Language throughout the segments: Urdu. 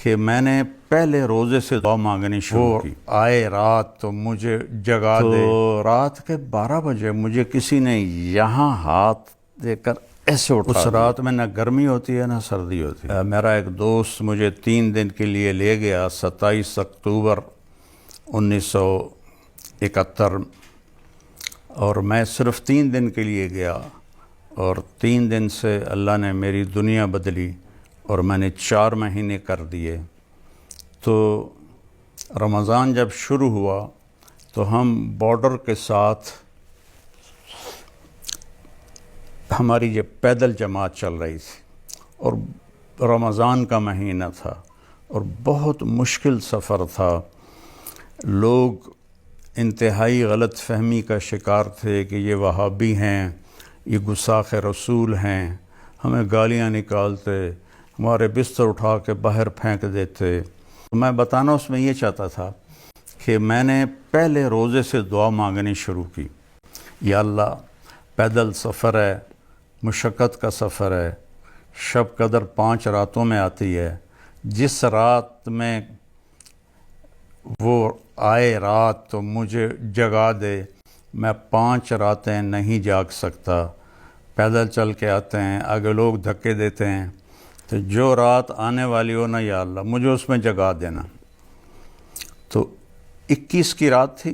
کہ میں نے پہلے روزے سے دعا مانگنی شروع کی۔ آئے رات تو مجھے جگا دے، تو رات کے 12 بجے مجھے کسی نے یہاں ہاتھ دے کر ایسے اٹھا اس رات میں نہ گرمی ہوتی ہے نہ سردی ہوتی ہے۔ میرا ایک دوست مجھے 3 دن کے لیے لے گیا 27 اکتوبر 1971، اور میں صرف 3 دن کے لیے گیا، اور 3 دن سے اللہ نے میری دنیا بدلی، اور میں نے 4 مہینے کر دیے۔ تو رمضان جب شروع ہوا تو ہم بارڈر کے ساتھ ہماری یہ پیدل جماعت چل رہی تھی، اور رمضان کا مہینہ تھا، اور بہت مشکل سفر تھا۔ لوگ انتہائی غلط فہمی کا شکار تھے کہ یہ وہابی ہیں، یہ گستاخ رسول ہیں، ہمیں گالیاں نکالتے، ہمارے بستر اٹھا کے باہر پھینک دیتے۔ میں بتانا اس میں یہ چاہتا تھا کہ میں نے پہلے روزے سے دعا مانگنی شروع کی، یا اللہ پیدل سفر ہے، مشقت کا سفر ہے، شب قدر 5 راتوں میں آتی ہے، جس رات میں وہ آئے رات تو مجھے جگا دے، میں 5 راتیں نہیں جاگ سکتا، پیدل چل کے آتے ہیں، آگے لوگ دھکے دیتے ہیں، تو جو رات آنے والی ہو نا یا اللہ مجھے اس میں جگا دینا۔ تو 21 کی رات تھی،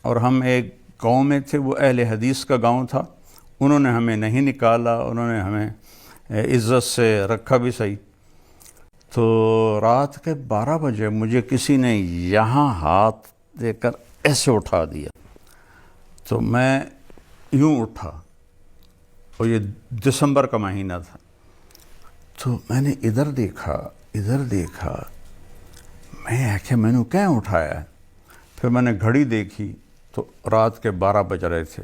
اور ہم ایک گاؤں میں تھے، وہ اہل حدیث کا گاؤں تھا، انہوں نے ہمیں نہیں نکالا، انہوں نے ہمیں عزت سے رکھا بھی صحیح۔ تو رات کے 12 بجے مجھے کسی نے یہاں ہاتھ دے کر ایسے اٹھا دیا، تو میں یوں اٹھا، اور یہ دسمبر کا مہینہ تھا، تو میں نے ادھر دیکھا، میں آخیا میں نے کیا اٹھایا ہے؟ پھر میں نے گھڑی دیکھی تو رات کے 12 بج رہے تھے،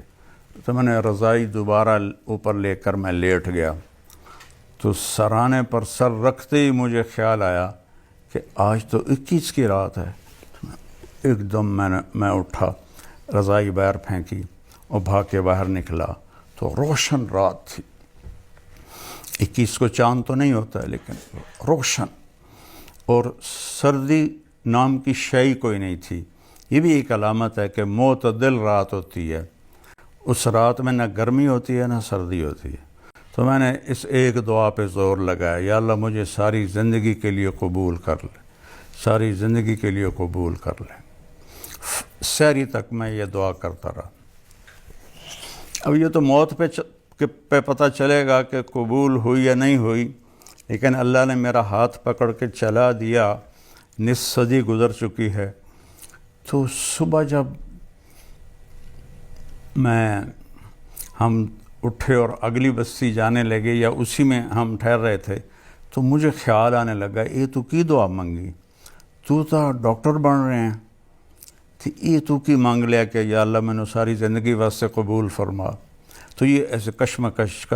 تو میں نے رضائی دوبارہ اوپر لے کر میں لیٹ گیا۔ تو سرانے پر سر رکھتے ہی مجھے خیال آیا کہ آج تو 21 کی رات ہے۔ ایک دم میں اٹھا، رضائی باہر پھینکی اور بھاگ کے باہر نکلا، تو روشن رات تھی۔ 21 کو چاند تو نہیں ہوتا ہے لیکن روشن، اور سردی نام کی شے کوئی نہیں تھی۔ یہ بھی ایک علامت ہے کہ معتدل رات ہوتی ہے، اس رات میں نہ گرمی ہوتی ہے نہ سردی ہوتی ہے۔ تو میں نے اس ایک دعا پہ زور لگایا، یا اللہ مجھے ساری زندگی کے لیے قبول کر لے، ساری زندگی کے لیے قبول کر لے۔ سحری تک میں یہ دعا کرتا رہا۔ اب یہ تو موت پہ پتہ چلے گا کہ قبول ہوئی یا نہیں ہوئی، لیکن اللہ نے میرا ہاتھ پکڑ کے چلا دیا، نصف صدی گزر چکی ہے۔ تو صبح جب ہم اٹھے اور اگلی بستی جانے لگے، یا اسی میں ہم ٹھہر رہے تھے، تو مجھے خیال آنے لگا یہ تو کی دعا منگی، تو ڈاکٹر بن رہے ہیں، تو یہ تو کی مانگ لیا کہ یا اللہ میں نے ساری زندگی واسطے قبول فرما۔ تو یہ ایسے کشمکش۔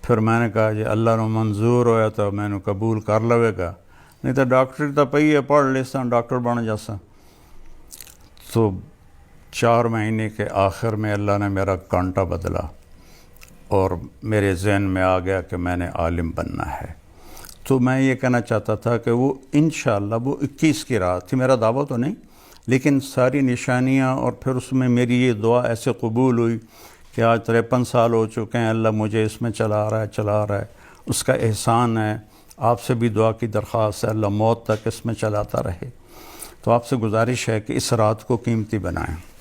پھر میں نے کہا جی اللہ نے منظور ہویا تو میں نے قبول کر لوے گا، نہیں تو ڈاکٹر تو پئی ہے، پڑھ لیسا ڈاکٹر بن جاسا۔ تو 4 مہینے کے آخر میں اللہ نے میرا کانٹا بدلا، اور میرے ذہن میں آ گیا کہ میں نے عالم بننا ہے۔ تو میں یہ کہنا چاہتا تھا کہ وہ انشاءاللہ وہ 21 کی رات تھی، میرا دعویٰ تو نہیں، لیکن ساری نشانیاں، اور پھر اس میں میری یہ دعا ایسے قبول ہوئی کہ آج 53 سال ہو چکے ہیں، اللہ مجھے اس میں چلا رہا ہے، اس کا احسان ہے۔ آپ سے بھی دعا کی درخواست ہے، اللہ موت تک اس میں چلاتا رہے۔ تو آپ سے گزارش ہے کہ اس رات کو قیمتی بنائیں۔